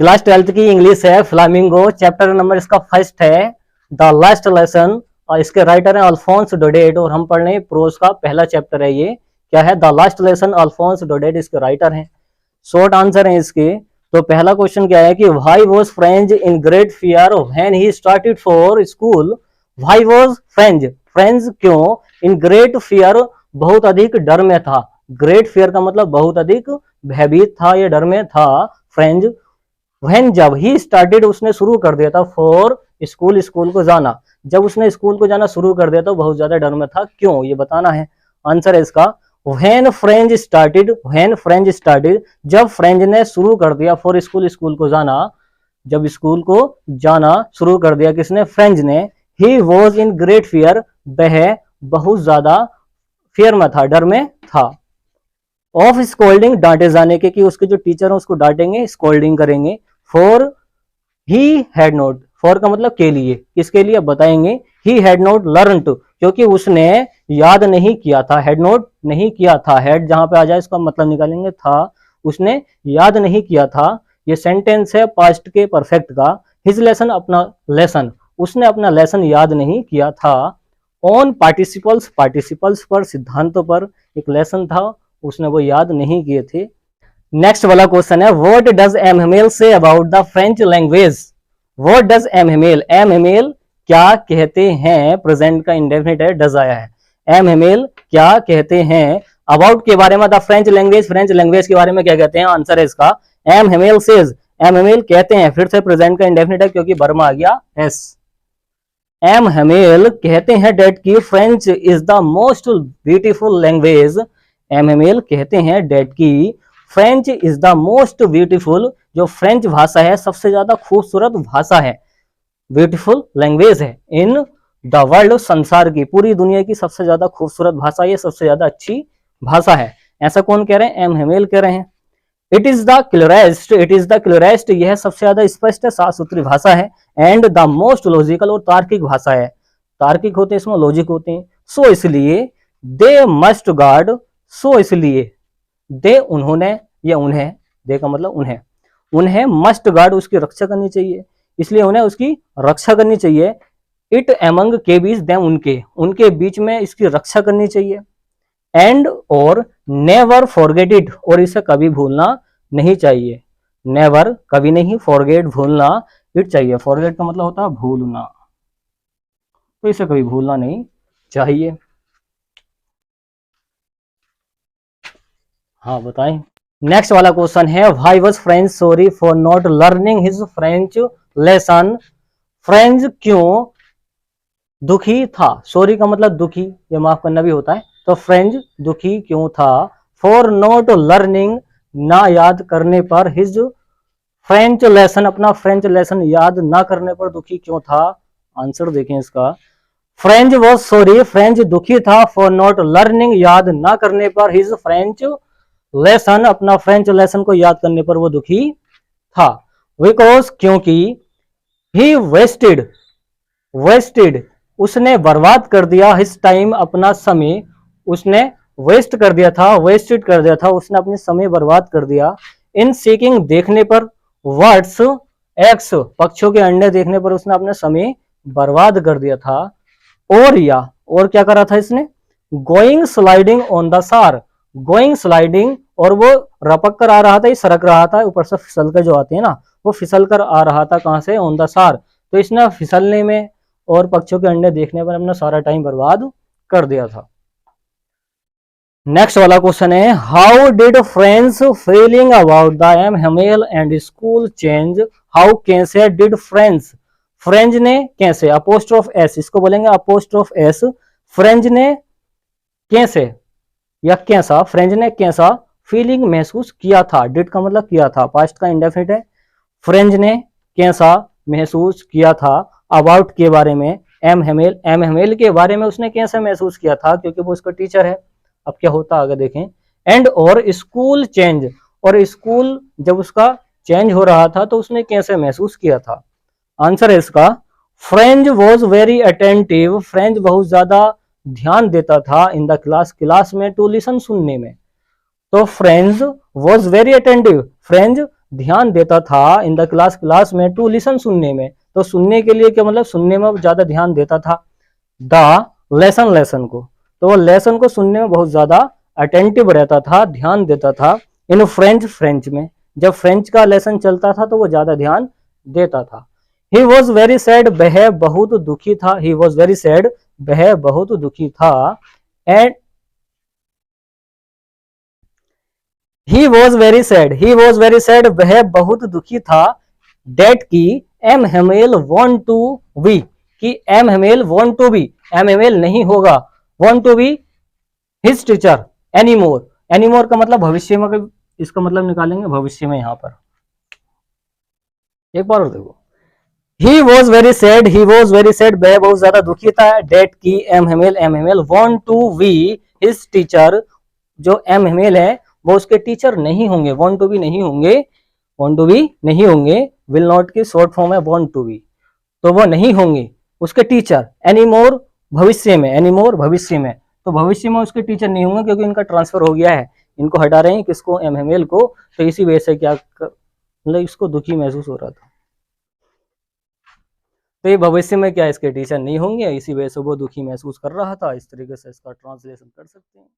Class 12th की English है flamingo, chapter number इसका फर्स्ट है द लास्ट लेसन, और इसके राइटर हैं अल्फोंस डोडेट, और हम पढ़ रहे हैं प्रोज का पहला चैप्टर है ये। क्या है? द लास्ट लेसन, अल्फोंस डोडेट इसके राइटर हैं। शॉर्ट आंसर है इसके। तो पहला क्वेश्चन क्या है कि why was French in great fear when he started for school. Why was French, French क्यों, इन ग्रेट फियर बहुत अधिक डर में था। ग्रेट फियर का मतलब बहुत अधिक भयभीत था, ये डर में था फ्रेंच। व्हेन जब ही स्टार्टेड उसने शुरू कर दिया था, फॉर स्कूल स्कूल को जाना, जब उसने स्कूल को जाना शुरू कर दिया तो बहुत ज्यादा डर में था। क्यों, ये बताना है। आंसर है इसका when French started, when French started जब फ्रेंच ने शुरू कर दिया, फॉर स्कूल स्कूल को जाना, जब स्कूल को जाना शुरू कर दिया किसने, फ्रेंच ने। He was in great fear, वह बहुत ज्यादा फियर में था, डर में था। ऑफ स्कोल्डिंग, डांटे जाने के, कि उसके जो टीचर है उसको डांटेंगे, स्कोल्डिंग करेंगे। For he had not, for का मतलब के लिए, किसके लिए बताएंगे। He had not learn to, क्योंकि उसने याद नहीं किया था, हैड नॉट नहीं किया था, हैड जहां पे आ जाए इसका मतलब निकालेंगे था, उसने याद नहीं किया था। ये सेंटेंस है पास्ट के परफेक्ट का। हिज लेसन, अपना लेसन, उसने अपना लेसन याद नहीं किया था। ऑन पार्टिसिपल्स, पार्टिसिपल्स पर, सिद्धांतों पर एक लेसन था, उसने वो याद नहीं किए थे। नेक्स्ट वाला क्वेश्चन है what does M Hamel say about the French language. What does M Hamel, M Hamel क्या कहते हैं, प्रेजेंट का इंडेफिनिट है, डज आया है। एम हेमेल क्या कहते हैं अबाउट के बारे में, the French language, French language के बारे में क्या कहते हैं। आंसर है इसका M Hamel says, M Hamel कहते हैं, फिर से प्रेजेंट का इंडेफिनिट है क्योंकि वर्ब आ गया एस। एम हेमेल कहते हैं डेट की French is the most beautiful language. M Hamel कहते हैं डेट की French is the most beautiful, जो फ्रेंच भाषा है सबसे ज्यादा खूबसूरत भाषा है, ब्यूटीफुल लैंग्वेज है इन द वर्ल्ड, संसार की, पूरी दुनिया की सबसे ज्यादा खूबसूरत भाषा, ये सबसे ज्यादा अच्छी भाषा है। ऐसा कौन कह रहे हैं, एम हेमेल कह रहे हैं। It is the clearest, it is the clearest, यह सबसे ज्यादा स्पष्ट है, साफ सुथरी भाषा है। एंड द मोस्ट लॉजिकल, और तार्किक भाषा है, तार्किक होते हैं इसमें, लॉजिक होते हैं। सो इसलिए दे मस्ट गार्ड, सो इसलिए दे उन्होंने, या उन्हें, दे का मतलब उन्हें, उन्हें मस्ट गार्ड उसकी रक्षा करनी चाहिए, इसलिए उन्हें उसकी रक्षा करनी चाहिए। इट एमंग के बीच, देम उनके, उनके बीच में इसकी रक्षा करनी चाहिए। एंड और नेवर फॉरगेट इट, और इसे कभी भूलना नहीं चाहिए। नेवर कभी नहीं, फॉरगेट भूलना, इट चाहिए, फॉरगेट का मतलब होता है भूलना, तो इसे कभी भूलना नहीं चाहिए। हाँ बताएं। नेक्स्ट वाला क्वेश्चन है why was French sorry for not learning his French lesson. French क्यों दुखी था, सॉरी का मतलब दुखी, ये माफ करना भी होता है, तो फ्रेंच दुखी क्यों था। फॉर नॉट लर्निंग, ना याद करने पर, हिज फ्रेंच लेसन, अपना फ्रेंच लेसन याद ना करने पर दुखी क्यों था। आंसर देखें इसका, फ्रेंच वॉज सॉरी, फ्रेंच दुखी था, फॉर नॉट लर्निंग, याद ना करने पर, हिज फ्रेंच लेसन, अपना फ्रेंच लेसन को याद करने पर वो दुखी था। बिकॉज क्योंकि, ही वेस्टेड, वेस्टेड उसने बर्बाद कर दिया, हिज टाइम अपना समय, उसने वेस्ट कर दिया था, वेस्टेड कर दिया था, उसने अपने समय बर्बाद कर दिया। इन सीकिंग देखने पर, वर्ड्स एक्स पक्षों के अंडे देखने पर उसने अपना समय बर्बाद कर दिया था। और या और क्या करा था इसने, गोइंग स्लाइडिंग ऑन द सार, गोइंग स्लाइडिंग, और वो रपक कर आ रहा था, सरक रहा था, ऊपर से फिसल कर जो आते हैं ना, वो फिसल कर आ रहा था, कहां से, ऑन द सार, तो इसने फिसलने में और पक्षियों के अंडे देखने पर अपना सारा टाइम बर्बाद कर दिया था। नेक्स्ट वाला क्वेश्चन है how did friends feeling about the M Hamel and school change. How कैसे डिड फ्रेंड्स, फ्रेंच ने कैसे, अपोस्ट्रोफ एस, इसको बोलेंगे अपोस्ट्रोफ एस, फ्रेंच ने कैसे या कैसा, फ्रेंच ने कैसा फीलिंग महसूस किया था। डिड का मतलब किया था, पास्ट का इंडेफिनिट है। फ्रेंच ने कैसा महसूस किया था, अबाउट के बारे में, एम हेमेल, एम हेमेल के बारे में उसने कैसे महसूस किया था, क्योंकि वो उसका टीचर है। अब क्या होता आगे देखें। एंड और स्कूल चेंज, और स्कूल जब उसका चेंज हो रहा था तो उसने कैसे महसूस किया था। आंसर है इसका French was very attentive, French बहुत ज्यादा ध्यान देता था, इन द क्लास, क्लास में, टू लिसन सुनने में। तो French was very attentive, French ध्यान देता था इन द क्लास में टू लिसन सुनने में, तो सुनने के लिए क्या मतलब सुनने में ज्यादा ध्यान देता था। द लेसन को, तो वो लेसन को सुनने में बहुत ज्यादा अटेंटिव रहता था, ध्यान देता था। इन फ्रेंच में, जब फ्रेंच का लेसन चलता था तो वो ज्यादा ध्यान देता था। ही वॉज वेरी सैड, वह बहुत दुखी था। ही वॉज वेरी सैड, वह बहुत दुखी था। And he was very sad, वह बहुत दुखी था। डेट की M Hamel want to be, कि M Hamel want to be, M Hamel नहीं होगा, want to be his teacher anymore. Anymore का मतलब भविष्य में, इसका मतलब निकालेंगे भविष्य में। यहां पर एक बार और देखो, ही वॉज वेरी सैड, वह बहुत ज्यादा दुखी था। डेट की M Hamel want to be his teacher, जो एम हेमेल है वो उसके टीचर नहीं होंगे, वॉन्ट टू बी नहीं होंगे, विल नॉट की शॉर्ट फॉर्म है वॉन्ट टू बी, तो वो नहीं होंगे उसके टीचर। एनीमोर भविष्य में, तो भविष्य में उसके टीचर नहीं होंगे क्योंकि इनका ट्रांसफर हो गया है, इनको हटा रहे हैं किसको, एम हेमेल को। तो इसी वजह से क्या मतलब इसको दुखी महसूस हो रहा था। तो ये भविष्य में क्या इसके टीचर नहीं होंगे, इसी वजह से वो दुखी महसूस कर रहा था। इस तरीके से इसका ट्रांसलेशन कर सकते हैं।